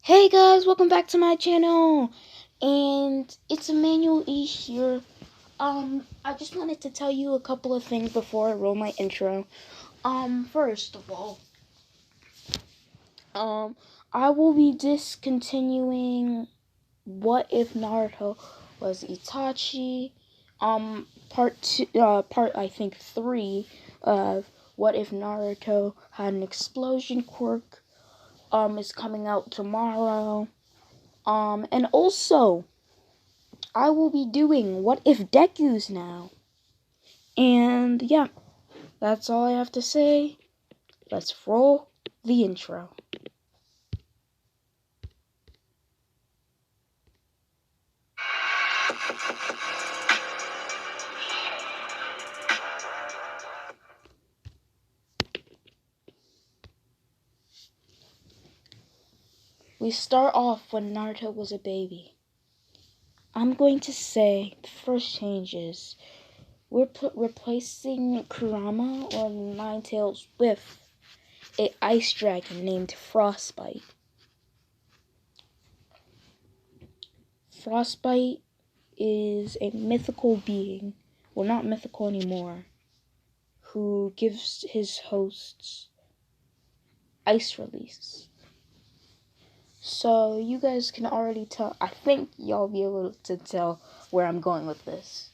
Hey guys, welcome back to my channel, and it's Emmanuel E here. I just wanted to tell you a couple of things before I roll my intro. First of all, I will be discontinuing What If Naruto Was Itachi, part I think 3 of What If Naruto Had an Explosion Quirk, is coming out tomorrow. And also, I will be doing What If Deku's now. And yeah, that's all I have to say. Let's roll the intro. We start off when Naruto was a baby. I'm going to say the first changes. We're replacing Kurama or Ninetales with a ice dragon named Frostbite. Frostbite is a mythical being, well, not mythical anymore, who gives his hosts ice release. So you guys can already tell, I think y'all be able to tell where I'm going with this.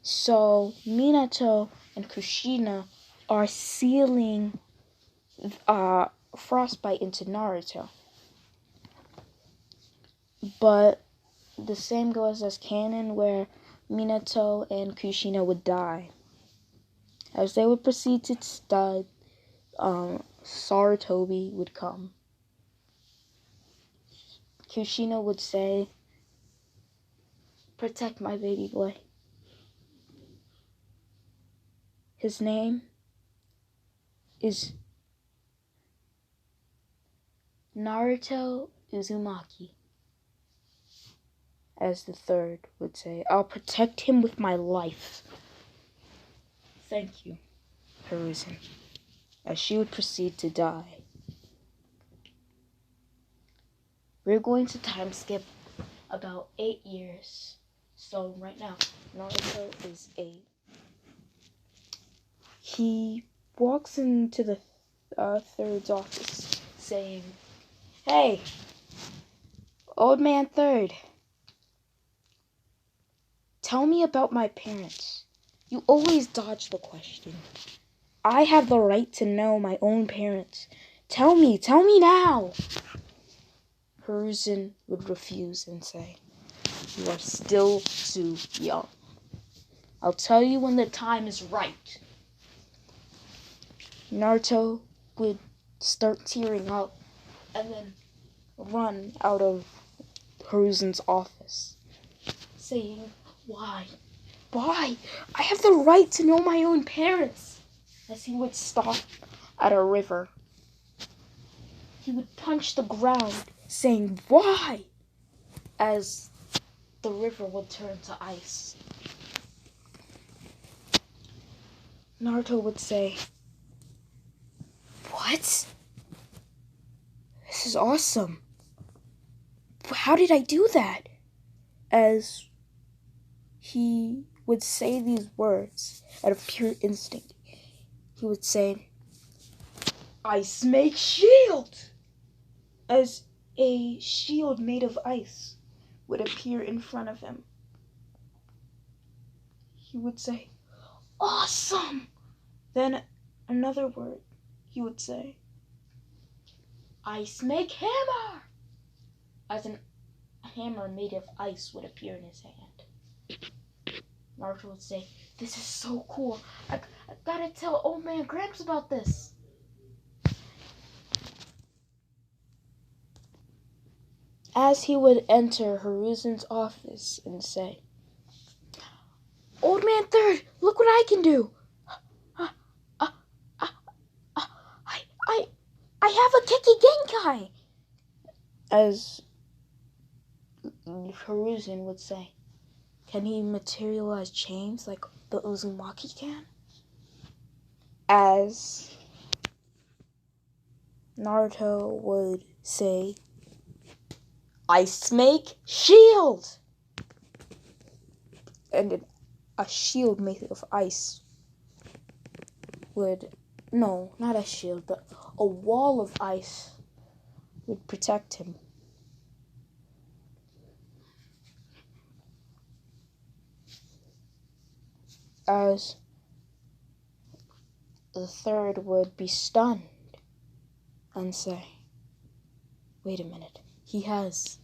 So Minato and Kushina are sealing Frostbite into Naruto. But the same goes as canon, where Minato and Kushina would die. As they would proceed to die, Sarutobi would come. Kushina would say, "Protect my baby boy. His name is Naruto Uzumaki." As the third would say, "I'll protect him with my life. Thank you, Hiruzen." As she would proceed to die. We're going to time skip about 8 years. So right now, Naruto is 8. He walks into the third's office saying, "Hey, old man third, tell me about my parents. You always dodge the question. I have the right to know my own parents. Tell me now." Hiruzen would refuse and say, "You are still too young. I'll tell you when the time is right." Naruto would start tearing up and then run out of Hiruzen's office, saying, Why? I have the right to know my own parents." As he would stop at a river, he would punch the ground, saying, "Why?" as the river would turn to ice. Naruto would say, "What? This is awesome. How did I do that?" As he would say these words out of pure instinct. He would say, "Ice make shield!" As a shield made of ice would appear in front of him. He would say, "Awesome!" Then another word he would say, "Ice make hammer!" As a hammer made of ice would appear in his hand. Naruto would say, "This is so cool. I gotta tell old man Gramps about this." As he would enter Hiruzen's office and say, "Old man third, look what I can do. Uh, uh, uh, uh, I have a Kiki Genkai." As Hiruzen would say, "Can he materialize chains like the Uzumaki can?" As Naruto would say, Ice make shield! And a shield made of ice would, no, not a shield, but a wall of ice would protect him. As the third would be stunned and say, wait a minute, he's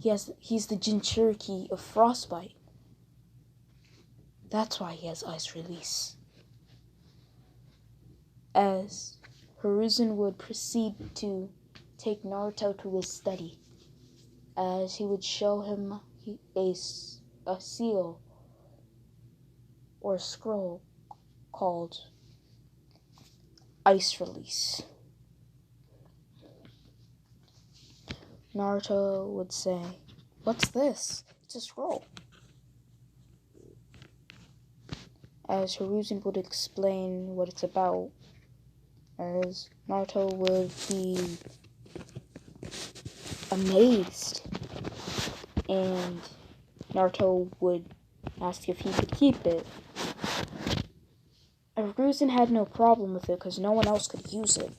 the Jinchuriki of Frostbite. That's why he has ice release. As Hiruzen would proceed to take Naruto to his study, as he would show him a seal or a scroll called Ice Release. Naruto would say, what's this? It's a scroll. As Hiruzen would explain what it's about, as Naruto would be amazed, and Naruto would ask if he could keep it. Hiruzen had no problem with it because no one else could use it,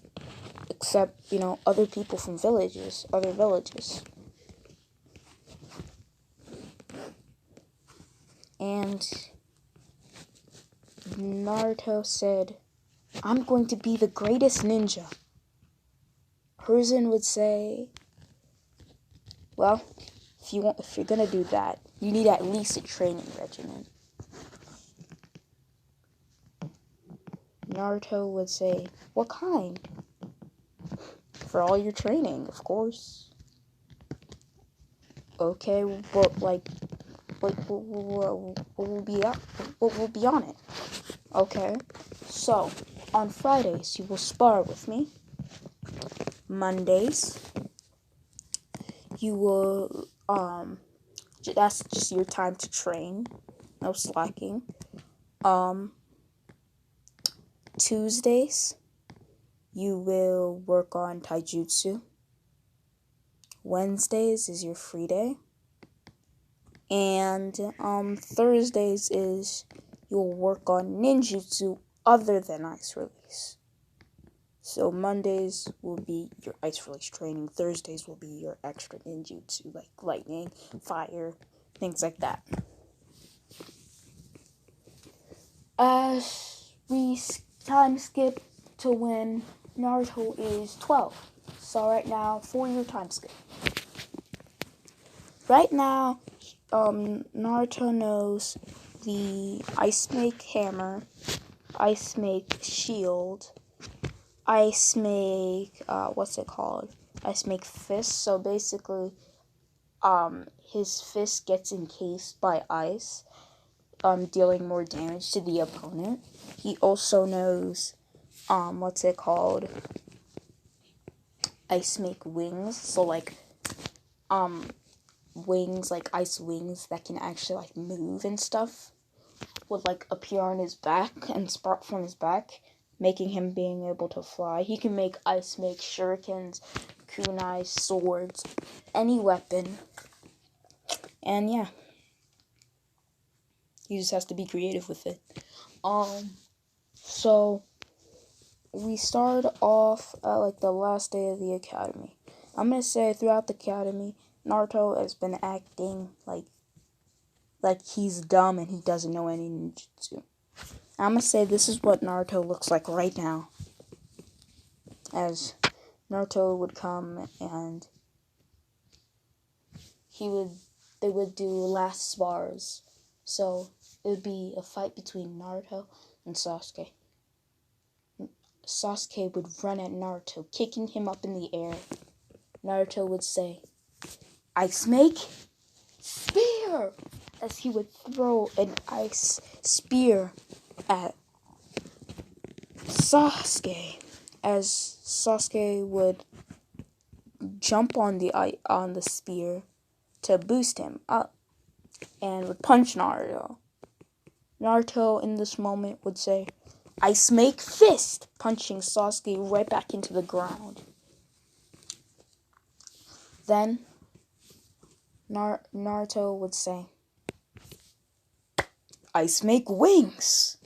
except, other people from other villages. And Naruto said, I'm going to be the greatest ninja. Hiruzen would say, well, if you're gonna do that, you need at least a training regimen. Naruto would say, what kind? For all your training, of course. Okay, but what will be on it? Okay, so on Fridays you will spar with me. Mondays you will that's just your time to train, no slacking. Tuesdays you will work on taijutsu. Wednesdays is your free day. And Thursdays is you'll work on ninjutsu other than ice release. So Mondays will be your ice release training. Thursdays will be your extra ninjutsu, like lightning, fire, things like that. As we time skip to when Naruto is 12. So right now, 4-year time skip. Right now, Naruto knows the Ice Make Hammer, Ice Make Shield, Ice Make, Ice Make Fist. So basically, his fist gets encased by ice, dealing more damage to the opponent. He also knows, Ice Make Wings. So wings, like ice wings that can actually move and stuff, would appear on his back and sprout from his back, making him being able to fly. He can make shurikens, kunais, swords, any weapon. And yeah, he just has to be creative with it. So we start off at the last day of the academy. I'm gonna say throughout the academy, Naruto has been acting like he's dumb and he doesn't know any ninjutsu. I'm gonna say this is what Naruto looks like right now. As Naruto would come and they would do last spars. So it would be a fight between Naruto and Sasuke. Sasuke would run at Naruto, kicking him up in the air. Naruto would say, Ice Make Spear! As he would throw an ice spear at Sasuke. As Sasuke would jump on the spear to boost him up and would punch Naruto. Naruto in this moment would say, Ice Make Fist! Punching Sasuke right back into the ground. Then Naruto would say, "Ice make wings,"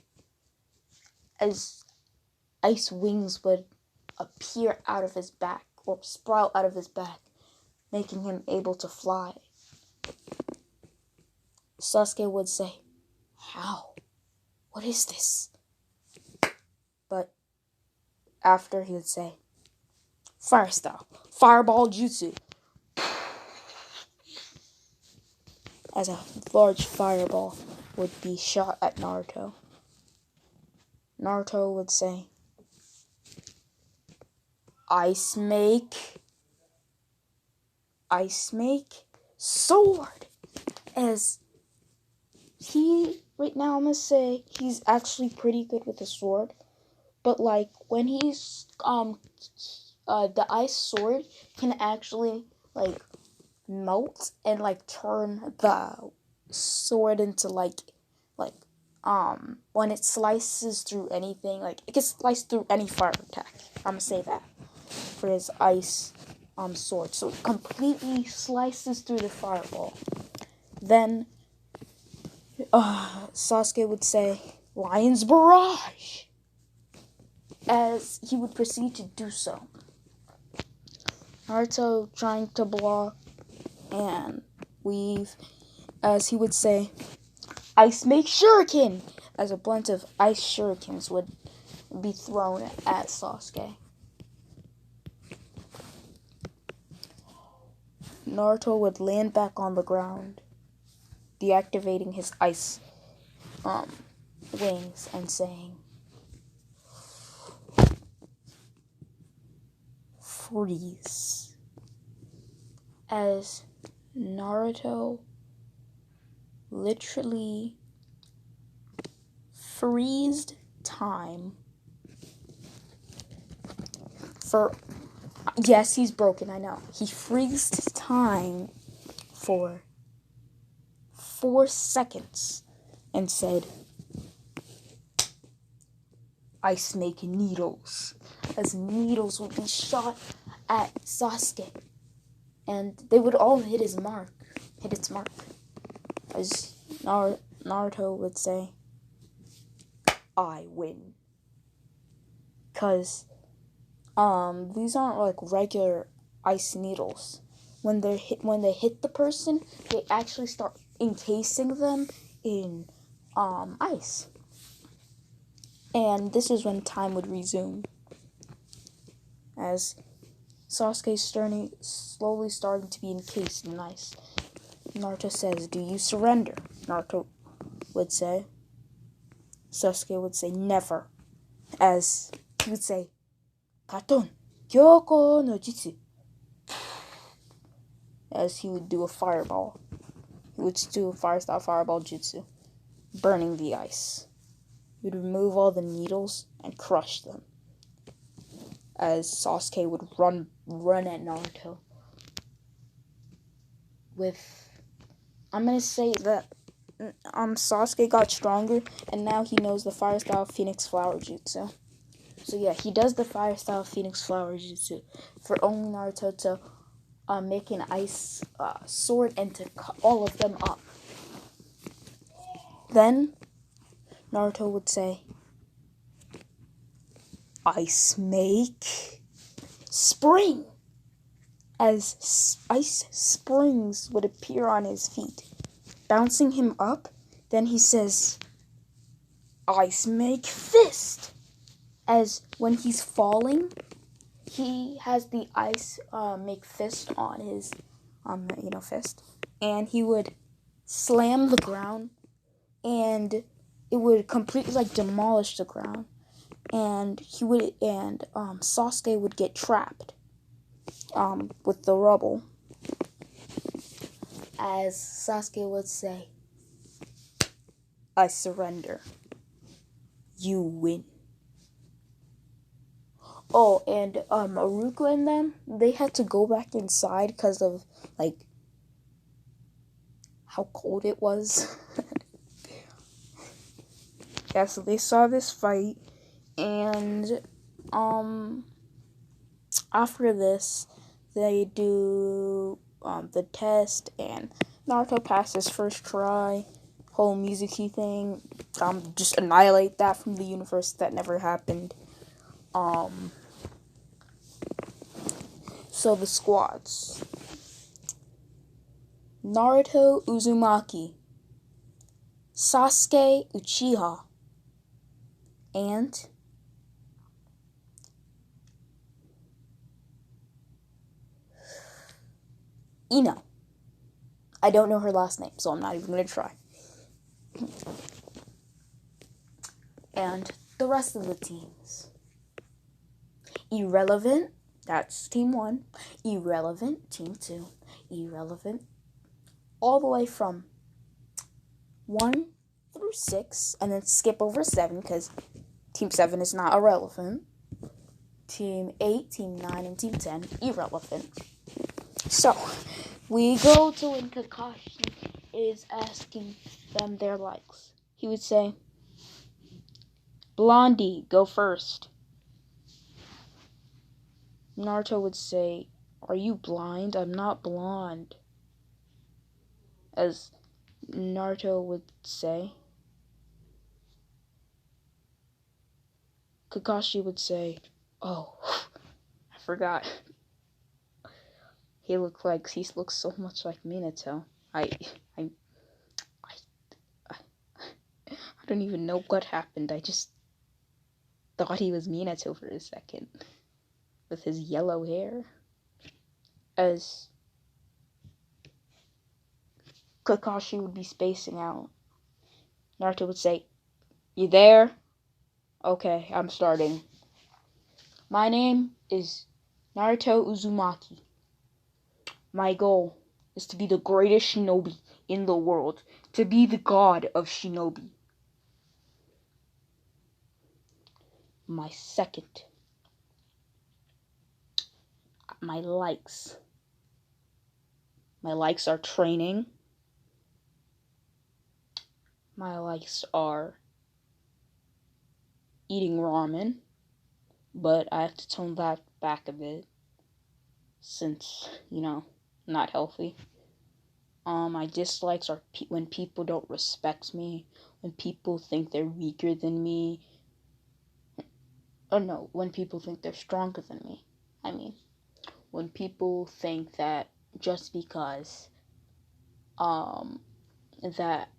as ice wings would appear out of his back or sprout out of his back, making him able to fly. Sasuke would say, "How? What is this?" But after he would say, "Fire style, fireball jutsu," as a large fireball would be shot at Naruto. Naruto would say, Ice make sword," as right now I'm gonna say he's actually pretty good with the sword, but like when he's the ice sword can actually like melt and like turn the sword into like when it slices through anything, like it can slice through any fire attack. I'm gonna say that for his ice sword. So it completely slices through the fireball. Then Sasuke would say, "Lion's Barrage," as he would proceed to do so. Naruto trying to block and weave, as he would say, "Ice make shuriken," as a bunch of ice shurikens would be thrown at Sasuke. Naruto would land back on the ground, deactivating his ice wings and saying, "Freeze," as Naruto literally freezed time for, yes, he's broken, I know. He freezed time for 4 seconds and said, "Ice make needles," as needles would be shot at Sasuke, and they would all hit its mark, as Naruto would say, "I win," because these aren't like regular ice needles. When they hit the person, they actually start encasing them in ice. And this is when time would resume, as Sasuke's slowly starting to be encased in ice. Naruto says, "Do you surrender?" Naruto would say. Sasuke would say, "Never," as he would say, "Katon, Kyoko no Jitsu," as he would do a fireball. He would do a fire-style fireball jutsu, burning the ice. He would remove all the needles and crush them, as Sasuke would run at Naruto. I'm gonna say that Sasuke got stronger, and now he knows the fire style Phoenix Flower Jutsu. So yeah, he does the fire style Phoenix Flower Jutsu for only Naruto to make an ice sword and to cut all of them up. Then Naruto would say, "Ice make spring," as ice springs would appear on his feet, bouncing him up. Then he says, "Ice make fist," as when he's falling, he has the ice make fist on his fist, and he would slam the ground, and it would completely like demolish the ground, and Sasuke would get trapped with the rubble, as Sasuke would say, "I surrender. You win." Oh, and Aruka and them, they had to go back inside because of like how cold it was. Yeah, so they saw this fight, and after this, they do the test, and Naruto passes first try. Whole music-y thing. Just annihilate that from the universe. That never happened. So the squads. Naruto Uzumaki, Sasuke Uchiha, and Ino. I don't know her last name, so I'm not even going to try. And the rest of the teams. Irrelevant, that's team 1. Irrelevant, team 2. Irrelevant, all the way from 1 through 6, and then skip over 7, because team 7 is not irrelevant. Team 8, team 9, and team 10, irrelevant. So, we go to when Kakashi is asking them their likes. He would say, Blondie, go first. Naruto would say, are you blind? I'm not blonde. As Naruto would say. Kakashi would say, oh, I forgot. He looks so much like Minato. I don't even know what happened. I just thought he was Minato for a second. With his yellow hair. As Kakashi would be spacing out, Naruto would say, you there? Okay, I'm starting. My name is Naruto Uzumaki. My goal is to be the greatest shinobi in the world. To be the god of shinobi. My second. My likes. My likes are training. My likes are eating ramen. But I have to tone that back a bit. Since, not healthy. My dislikes are when people don't respect me. When people think they're weaker than me. Or no, when people think they're stronger than me. I mean, when people think that just because that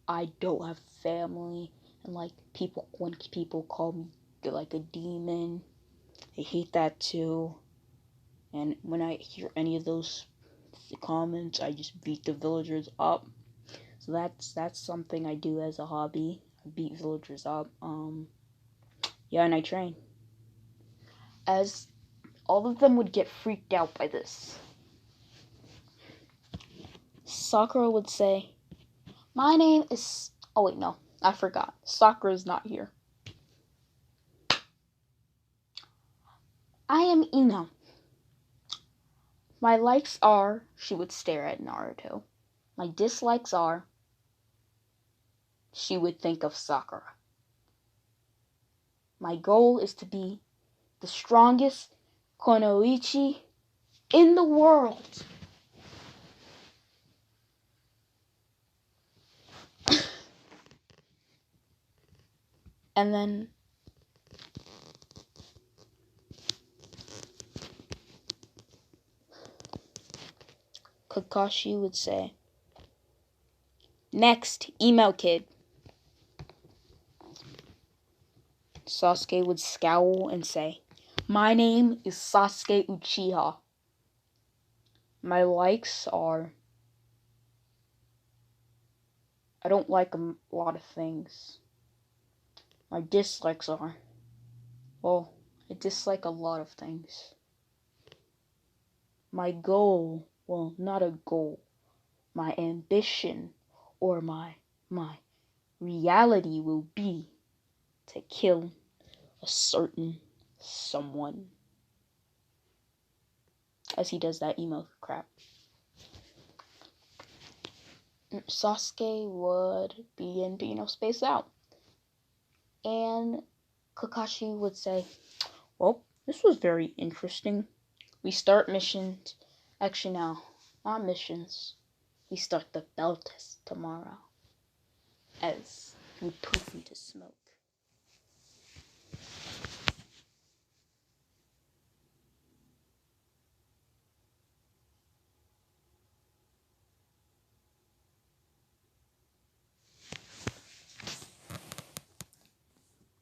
I don't have family, and when people call me like a demon, I hate that too. And when I hear any of those comments, I just beat the villagers up. So that's something I do as a hobby. I beat villagers up. Yeah, and I train. As all of them would get freaked out by this. Sakura would say, my name is... Oh, wait, no. I forgot. Sakura's not here. I am Ino. My likes are... She would stare at Naruto. My dislikes are... She would think of Sakura. My goal is to be the strongest Kunoichi in the world. And then Kakashi would say, next, emo kid. Sasuke would scowl and say, my name is Sasuke Uchiha. My likes are... I don't like a lot of things. My dislikes are... Well, I dislike a lot of things. My goal... Well, not a goal. My ambition or my reality will be to kill a certain someone. As he does that emo crap. Sasuke would begin to, space out. And Kakashi would say, well, this was very interesting. We start missions. Actually, now, our missions. We start the bell test tomorrow. As we poof into smoke.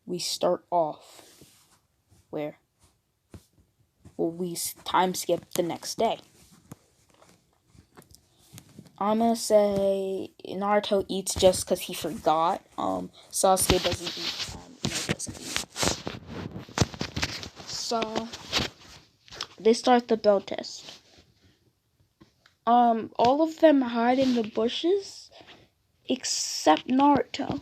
We start off where? Well, we time skip the next day. I'm gonna say Naruto eats just because he forgot. Sasuke doesn't eat. Doesn't eat. So they start the bell test. All of them hide in the bushes except Naruto.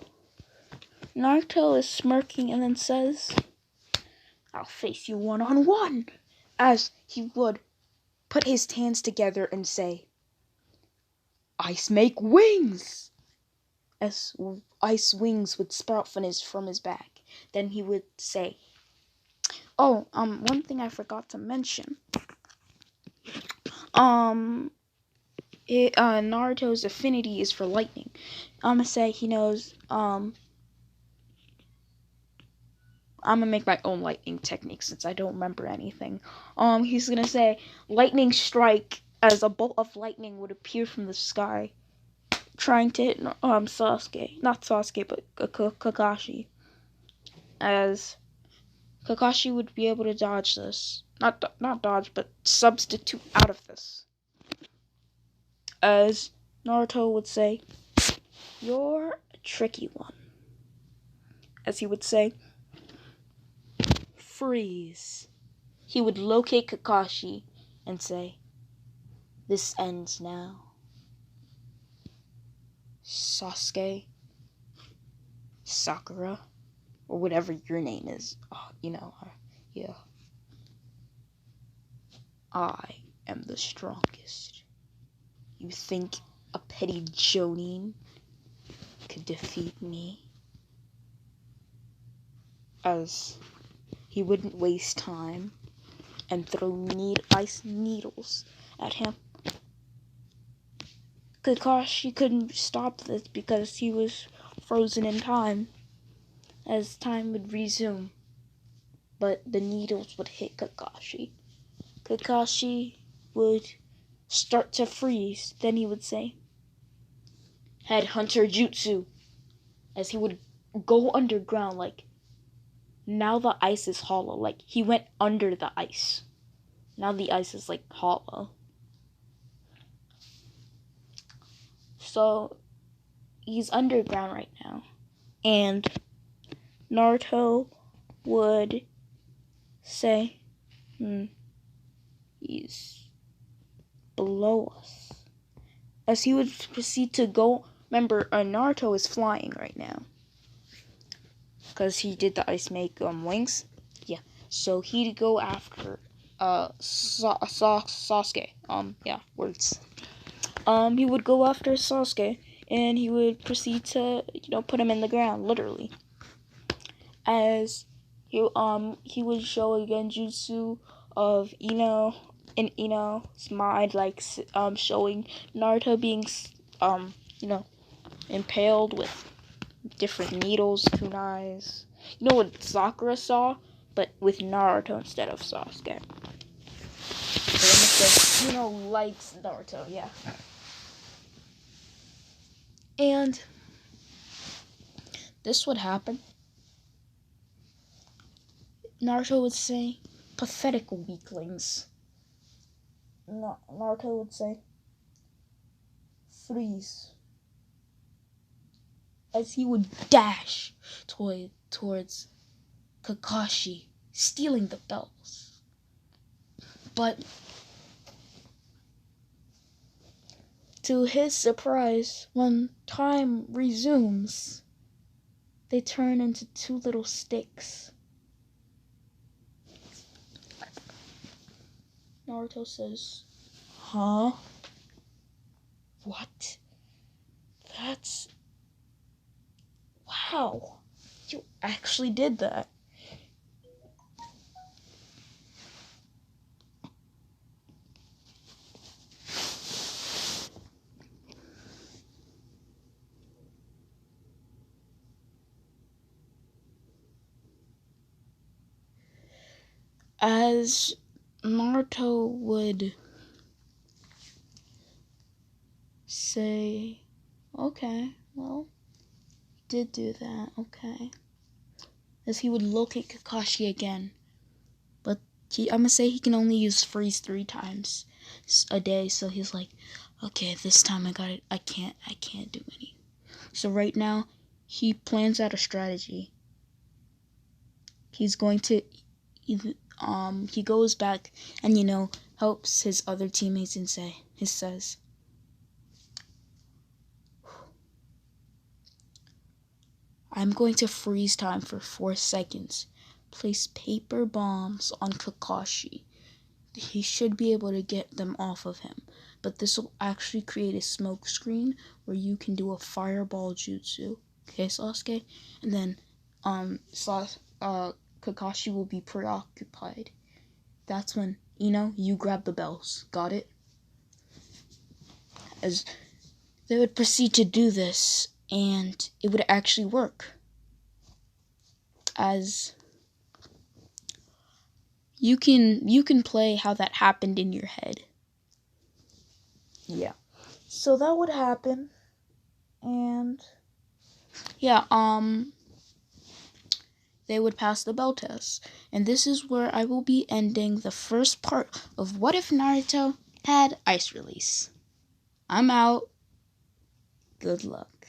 Naruto is smirking and then says, "I'll face you one-on-one," as he would put his hands together and say, "Ice make wings!" As ice wings would sprout from his back. Then he would say, one thing I forgot to mention. Naruto's affinity is for lightning. I'm gonna say he knows, I'm gonna make my own lightning technique since I don't remember anything. He's gonna say, lightning strike, as a bolt of lightning would appear from the sky, trying to hit, Sasuke. Not Sasuke, but Kakashi. As Kakashi would be able to dodge this. Not dodge, but substitute out of this. As Naruto would say, "You're a tricky one." As he would say, "Freeze." He would locate Kakashi and say, "This ends now. Sasuke, Sakura, or whatever your name is, yeah. I am the strongest. You think a petty jonin could defeat me?" As he wouldn't waste time and throw ice needles at him. Kakashi couldn't stop this because he was frozen in time, as time would resume. But the needles would hit Kakashi. Kakashi would start to freeze. Then he would say, "Headhunter Jutsu," as he would go underground, like, now the ice is hollow. Like, he went under the ice. Now the ice is, like, hollow. So, he's underground right now. And Naruto would say, he's below us. As he would proceed to go, remember, Naruto is flying right now. Because he did the ice make wings. Yeah. So he'd go after Sasuke. Words. He would go after Sasuke, and he would proceed to, put him in the ground, literally. As he would show a genjutsu of in Ino's mind, like, showing Naruto being, impaled with different needles, kunais. You know what Sakura saw, but with Naruto instead of Sasuke. So likes Naruto, yeah. And this would happen. Naruto would say, "Pathetic weaklings." Naruto would say, "Freeze." As he would dash towards Kakashi, stealing the bells. But to his surprise, when time resumes, they turn into two little sticks. Naruto says, "Huh? What? That's... Wow, you actually did that." as Naruto would say, okay, well, did do that, okay. As he would look at Kakashi again. But I'm gonna say he can only use freeze 3 times a day, so he's like, okay, this time I got it. I can't do any. So right now, he plans out a strategy. He's going to, he goes back and, helps his other teammates and says, I'm going to freeze time for 4 seconds. Place paper bombs on Kakashi. He should be able to get them off of him. But this will actually create a smoke screen where you can do a fireball jutsu. Okay, Sasuke? And then Kakashi will be preoccupied. That's when, you grab the bells. Got it? As they would proceed to do this, and it would actually work. As you can play how that happened in your head. Yeah. So that would happen. And yeah, they would pass the bell test. And this is where I will be ending the first part of What If Naruto Had Ice Release. I'm out. Good luck.